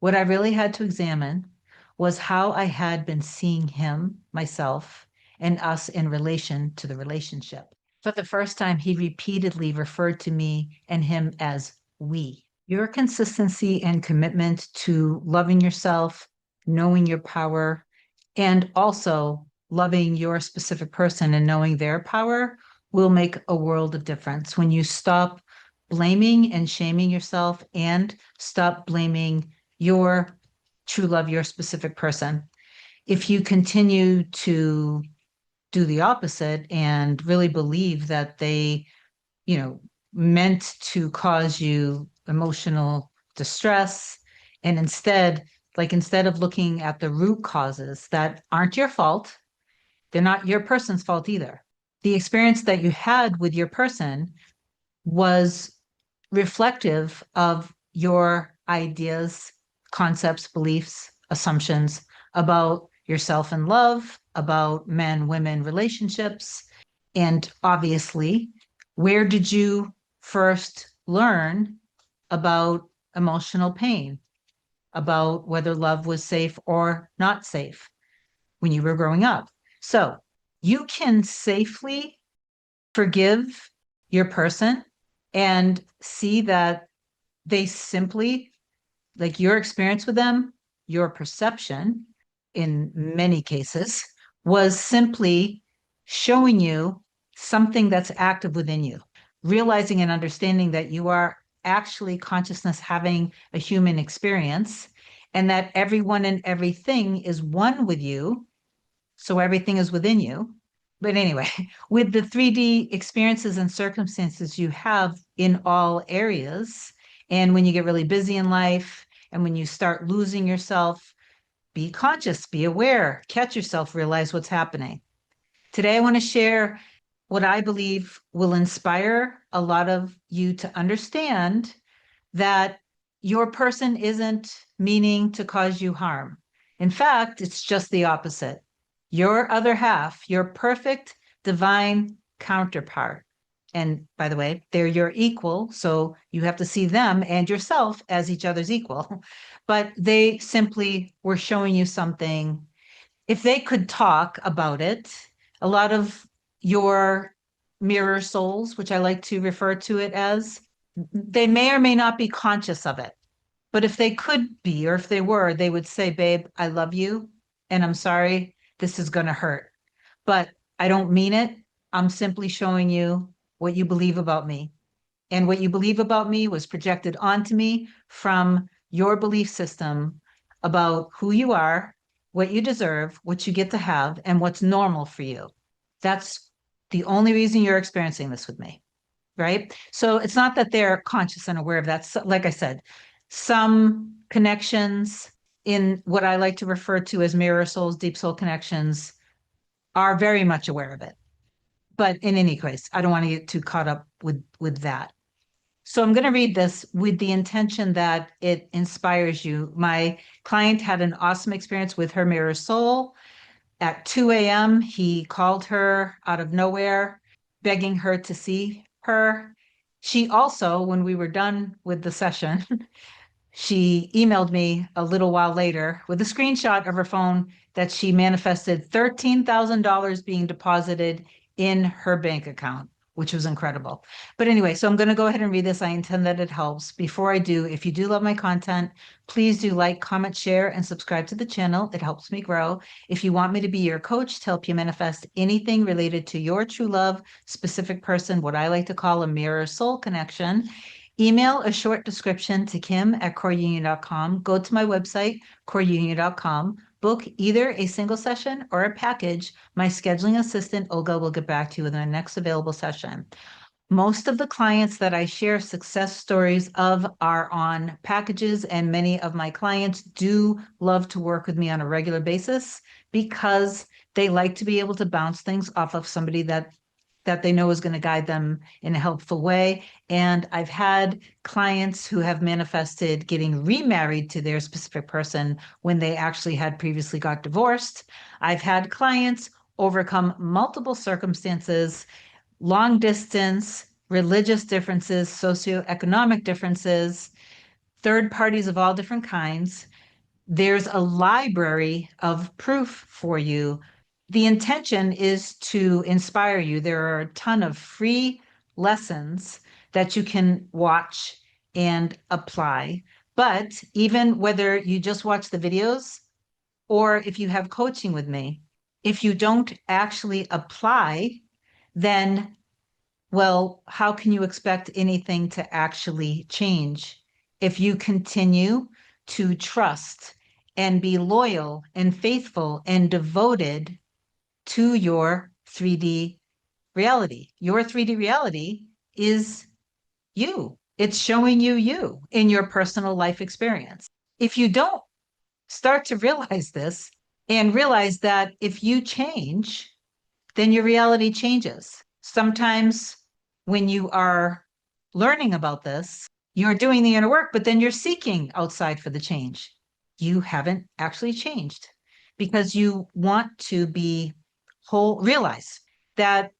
What I really had to examine was how I had been seeing him, myself, and us in relation to the relationship. For the first time, he repeatedly referred to me and him as we. Your consistency and commitment to loving yourself, knowing your power, and also loving your specific person and knowing their power will make a world of difference when you stop blaming and shaming yourself and stop blaming your true love, your specific person. If you continue to do the opposite and really believe that they, you know, meant to cause you emotional distress, and instead of looking at the root causes that aren't your fault, they're not your person's fault either. The experience that you had with your person was reflective of your ideas, concepts, beliefs, assumptions about yourself and love, about men women relationships. And obviously, where did you first learn about emotional pain, about whether love was safe or not safe when you were growing up? So you can safely forgive your person and see that they simply, like your experience with them, your perception in many cases was simply showing you something that's active within you, realizing and understanding that you are actually consciousness having a human experience and that everyone and everything is one with you. So everything is within you. But anyway, with the 3D experiences and circumstances you have in all areas, and when you get really busy in life, and when you start losing yourself, be conscious, be aware, catch yourself, realize what's happening. Today, I want to share what I believe will inspire a lot of you to understand that your person isn't meaning to cause you harm. In fact, it's just the opposite. Your other half, your perfect divine counterpart. And by the way, they're your equal. So you have to see them and yourself as each other's equal. But they simply were showing you something. If they could talk about it, a lot of your mirror souls, which I like to refer to it as, they may or may not be conscious of it. But if they could be, or if they were, they would say, babe, I love you. And I'm sorry, this is going to hurt. But I don't mean it. I'm simply showing you what you believe about me. And what you believe about me was projected onto me from your belief system about who you are, what you deserve, what you get to have, and what's normal for you. That's the only reason you're experiencing this with me, right? So it's not that they're conscious and aware of that. So, like I said, some connections in what I like to refer to as mirror souls, deep soul connections are very much aware of it. But in any case, I don't want to get too caught up with that. So I'm going to read this with the intention that it inspires you. My client had an awesome experience with her mirror soul. At 2 a.m., he called her out of nowhere, begging her to see her. She also, when we were done with the session, she emailed me a little while later with a screenshot of her phone that she manifested $13,000 being deposited in her bank account, which was incredible. But anyway, so I'm going to go ahead and read this. I intend that it helps. Before I do, if you do love my content, please do like, comment, share, and subscribe to the channel. It helps me grow. If you want me to be your coach to help you manifest anything related to your true love, specific person, what I like to call a mirror soul connection, email a short description to kim@coreunion.com. Go to my website, coreunion.com. Book either a single session or a package. My scheduling assistant, Olga, will get back to you with the next available session. Most of the clients that I share success stories of are on packages, and many of my clients do love to work with me on a regular basis because they like to be able to bounce things off of somebody that they know is going to guide them in a helpful way. And I've had clients who have manifested getting remarried to their specific person when they actually had previously got divorced. I've had clients overcome multiple circumstances, long distance, religious differences, socioeconomic differences, third parties of all different kinds. There's a library of proof for you. The intention is to inspire you. There are a ton of free lessons that you can watch and apply. But even whether you just watch the videos or if you have coaching with me, if you don't actually apply, then, well, how can you expect anything to actually change if you continue to trust and be loyal and faithful and devoted to your 3D reality? Your 3D reality is you. It's showing you you in your personal life experience. If you don't start to realize this and realize that if you change, then your reality changes. Sometimes when you are learning about this, you're doing the inner work, but then you're seeking outside for the change. You haven't actually changed because you want to be whole, realize that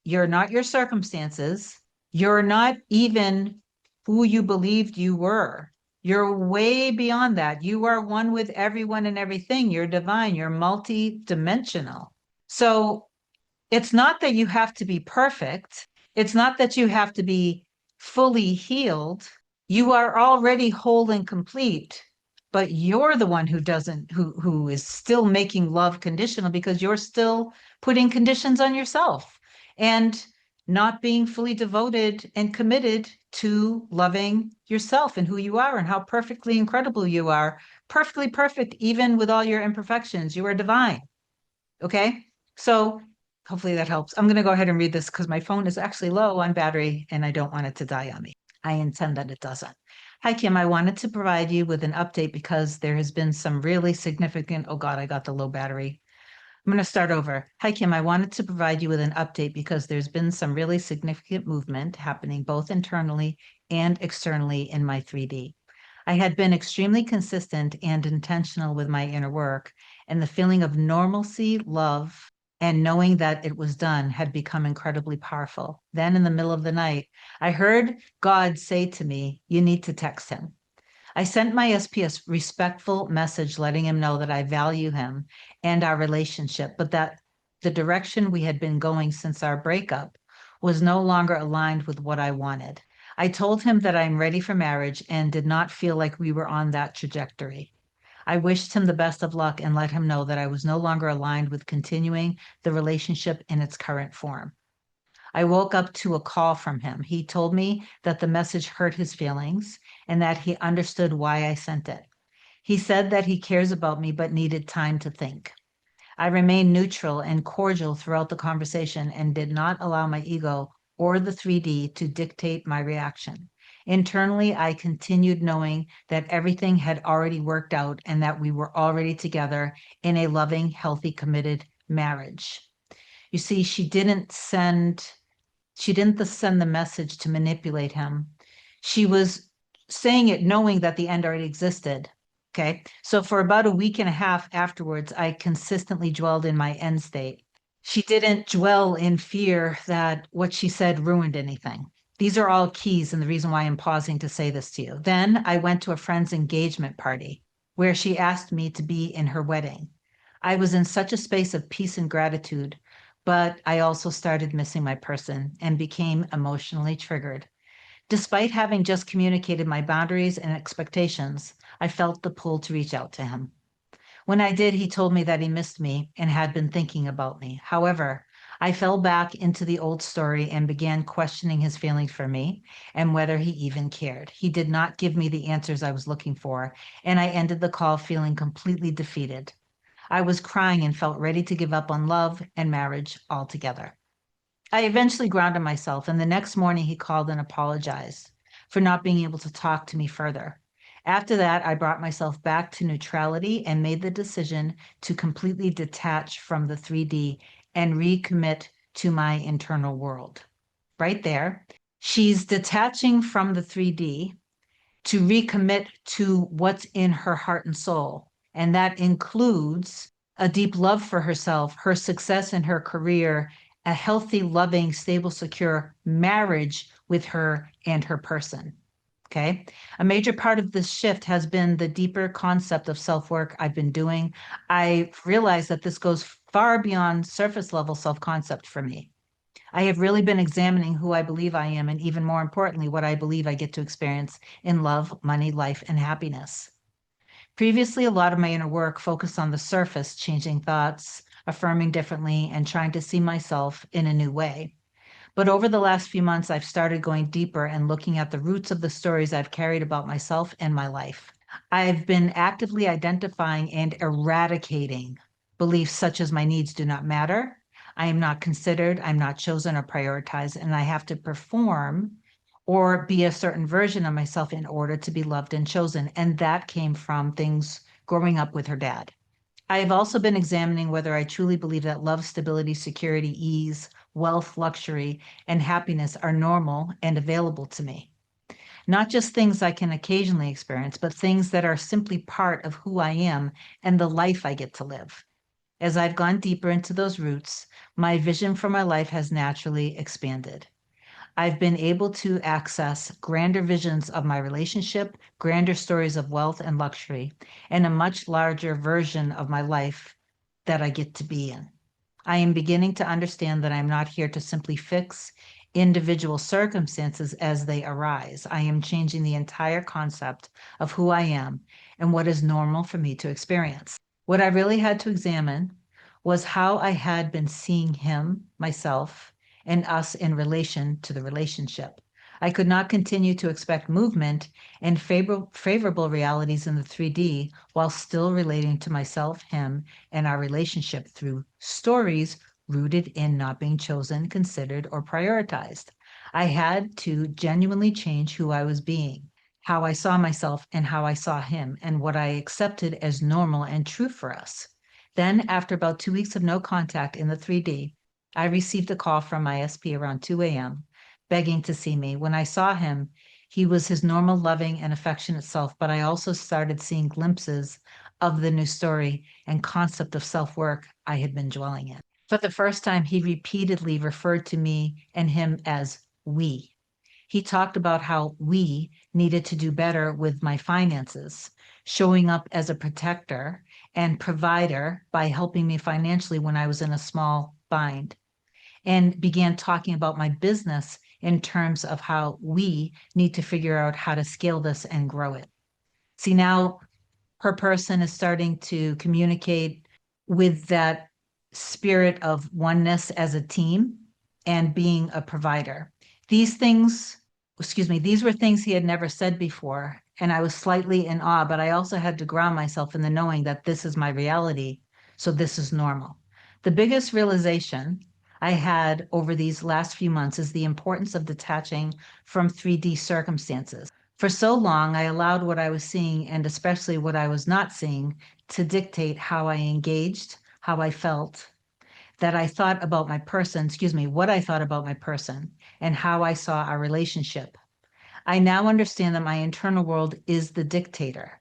you're not your circumstances. You're not even who you believed you were. You're way beyond that. You are one with everyone and everything. You're divine. You're multi-dimensional. So it's not that you have to be perfect. It's not that you have to be fully healed. You are already whole and complete, but you're the one who doesn't, who is still making love conditional because you're still putting conditions on yourself and not being fully devoted and committed to loving yourself and who you are and how perfectly incredible you are. Perfectly perfect, even with all your imperfections. You are divine. Okay. So hopefully that helps. I'm going to go ahead and read this because my phone is actually low on battery and I don't want it to die on me. I intend that it doesn't. Hi, Kim. I wanted to provide you with an update because there has been some really significant. Oh, God, I got the low battery. I'm going to start over. Hi, Kim. I wanted to provide you with an update because there's been some really significant movement happening both internally and externally in my 3D. I had been extremely consistent and intentional with my inner work, and the feeling of normalcy, love, and knowing that it was done had become incredibly powerful. Then, in the middle of the night, I heard God say to me, "You need to text him." I sent my SP a respectful message letting him know that I value him and our relationship, but that the direction we had been going since our breakup was no longer aligned with what I wanted. I told him that I'm ready for marriage and did not feel like we were on that trajectory. I wished him the best of luck and let him know that I was no longer aligned with continuing the relationship in its current form. I woke up to a call from him. He told me that the message hurt his feelings and that he understood why I sent it. He said that he cares about me but needed time to think. I remained neutral and cordial throughout the conversation and did not allow my ego or the 3D to dictate my reaction. Internally, I continued knowing that everything had already worked out and that we were already together in a loving, healthy, committed marriage. You see, she didn't send the message to manipulate him. She was saying it knowing that the end already existed. Okay. So for about a week and a half afterwards, I consistently dwelled in my end state. She didn't dwell in fear that what she said ruined anything. These are all keys and the reason why I'm pausing to say this to you. Then I went to a friend's engagement party where she asked me to be in her wedding. I was in such a space of peace and gratitude, but I also started missing my person and became emotionally triggered. Despite having just communicated my boundaries and expectations, I felt the pull to reach out to him. When I did, he told me that he missed me and had been thinking about me. However, I fell back into the old story and began questioning his feelings for me and whether he even cared. He did not give me the answers I was looking for, and I ended the call feeling completely defeated. I was crying and felt ready to give up on love and marriage altogether. I eventually grounded myself, and the next morning he called and apologized for not being able to talk to me further. After that, I brought myself back to neutrality and made the decision to completely detach from the 3D and recommit to my internal world. Right there, she's detaching from the 3D to recommit to what's in her heart and soul. And that includes a deep love for herself, her success in her career, a healthy, loving, stable, secure marriage with her and her person. Okay. A major part of this shift has been the deeper concept of self work I've been doing. I realized that this goes far beyond surface level self concept for me. I have really been examining who I believe I am, and even more importantly, what I believe I get to experience in love, money, life, and happiness. Previously, a lot of my inner work focused on the surface, changing thoughts, affirming differently, and trying to see myself in a new way. But over the last few months, I've started going deeper and looking at the roots of the stories I've carried about myself and my life. I've been actively identifying and eradicating beliefs such as my needs do not matter, I am not considered, I'm not chosen or prioritized, and I have to perform or be a certain version of myself in order to be loved and chosen. And that came from things growing up with her dad. I have also been examining whether I truly believe that love, stability, security, ease, wealth, luxury, and happiness are normal and available to me. Not just things I can occasionally experience, but things that are simply part of who I am and the life I get to live. As I've gone deeper into those roots, my vision for my life has naturally expanded. I've been able to access grander visions of my relationship, grander stories of wealth and luxury, and a much larger version of my life that I get to be in. I am beginning to understand that I'm not here to simply fix individual circumstances as they arise. I am changing the entire concept of who I am and what is normal for me to experience. What I really had to examine was how I had been seeing him, myself, and us in relation to the relationship. I could not continue to expect movement and favorable realities in the 3D while still relating to myself, him, and our relationship through stories rooted in not being chosen, considered, or prioritized. I had to genuinely change who I was being, how I saw myself, and how I saw him, and what I accepted as normal and true for us. Then, after about 2 weeks of no contact in the 3D, I received a call from my SP around 2 a.m., begging to see me. When I saw him, he was his normal, loving, and affectionate self, but I also started seeing glimpses of the new story and concept of self work I had been dwelling in. For the first time, he repeatedly referred to me and him as we. He talked about how we needed to do better with my finances, showing up as a protector and provider by helping me financially when I was in a small bind, and began talking about my business in terms of how we need to figure out how to scale this and grow it. See, now her person is starting to communicate with that spirit of oneness as a team and being a provider. These things, excuse me, these were things he had never said before. And I was slightly in awe, but I also had to ground myself in the knowing that this is my reality. So this is normal. The biggest realization I had over these last few months is the importance of detaching from 3D circumstances. For so long, I allowed what I was seeing, and especially what I was not seeing, to dictate how I engaged, how I felt, that I thought about my person, excuse me, what I thought about my person, and how I saw our relationship. I now understand that my internal world is the dictator.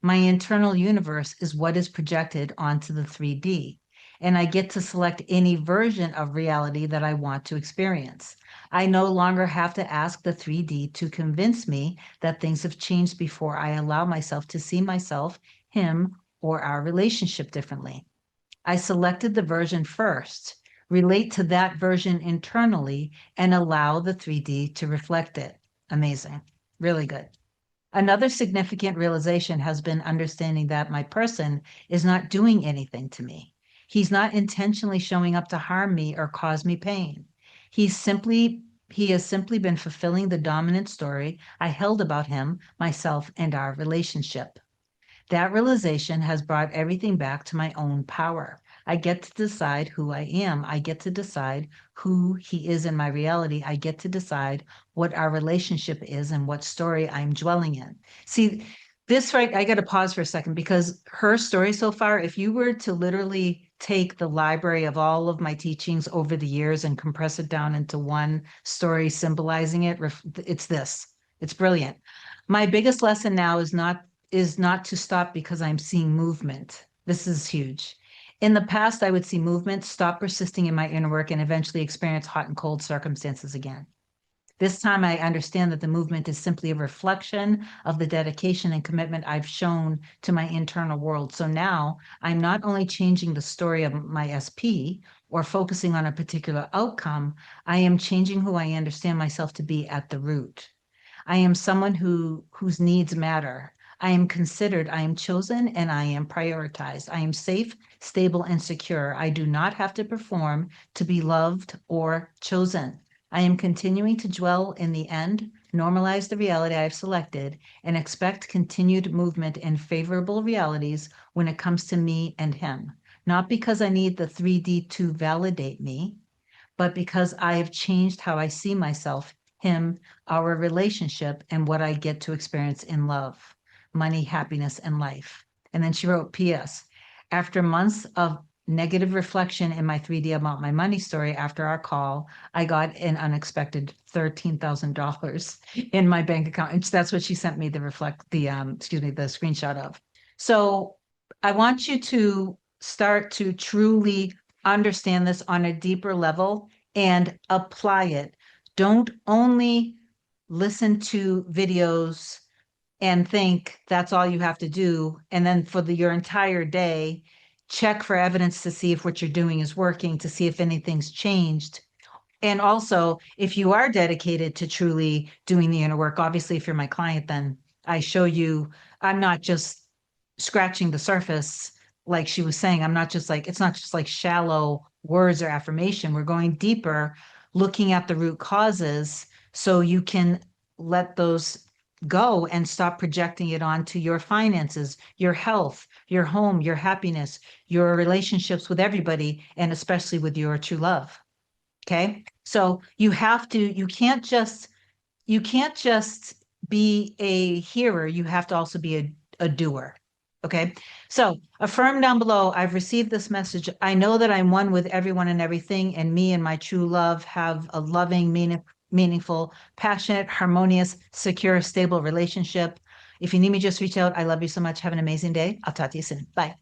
My internal universe is what is projected onto the 3D, and I get to select any version of reality that I want to experience. I no longer have to ask the 3D to convince me that things have changed before I allow myself to see myself, him, or our relationship differently. I selected the version first, relate to that version internally, and allow the 3D to reflect it. Amazing. Really good. Another significant realization has been understanding that my person is not doing anything to me. He's not intentionally showing up to harm me or cause me pain. He has simply been fulfilling the dominant story I held about him, myself, and our relationship. That realization has brought everything back to my own power. I get to decide who I am. I get to decide who he is in my reality. I get to decide what our relationship is and what story I'm dwelling in. See, this right, I got to pause for a second because her story so far, if you were to literally take the library of all of my teachings over the years and compress it down into one story symbolizing it, it's this. It's brilliant. My biggest lesson now is not to stop because I'm seeing movement. This is huge. In the past, I would see movement, stop persisting in my inner work, and eventually experience hot and cold circumstances again. This time I understand that the movement is simply a reflection of the dedication and commitment I've shown to my internal world. So now I'm not only changing the story of my SP or focusing on a particular outcome, I am changing who I understand myself to be at the root. I am someone whose needs matter. I am considered, I am chosen, and I am prioritized. I am safe, stable, and secure. I do not have to perform to be loved or chosen. I am continuing to dwell in the end, normalize the reality I've selected, and expect continued movement in favorable realities when it comes to me and him. Not because I need the 3D to validate me, but because I have changed how I see myself, him, our relationship, and what I get to experience in love, money, happiness, and life. And then she wrote, P.S. After months of negative reflection in my 3D about my money story after our call, I got an unexpected $13,000 in my bank account. And that's what she sent me the screenshot of. So I want you to start to truly understand this on a deeper level and apply it. Don't only listen to videos and think that's all you have to do. And then for your entire day, check for evidence to see if what you're doing is working, to see if anything's changed. And also, if you are dedicated to truly doing the inner work, obviously, if you're my client, then I show you, I'm not just scratching the surface, like she was saying. I'm not just like, it's not just like shallow words or affirmation. We're going deeper, looking at the root causes so you can let those go and stop projecting it onto your finances, your health, your home, your happiness, your relationships with everybody, and especially with your true love. Okay. So you can't just be a hearer. You have to also be a doer. Okay. So affirm down below. I've received this message. I know that I'm one with everyone and everything, and me and my true love have a loving, meaningful, passionate, harmonious, secure, stable relationship. If you need me, just reach out. I love you so much. Have an amazing day. I'll talk to you soon. Bye.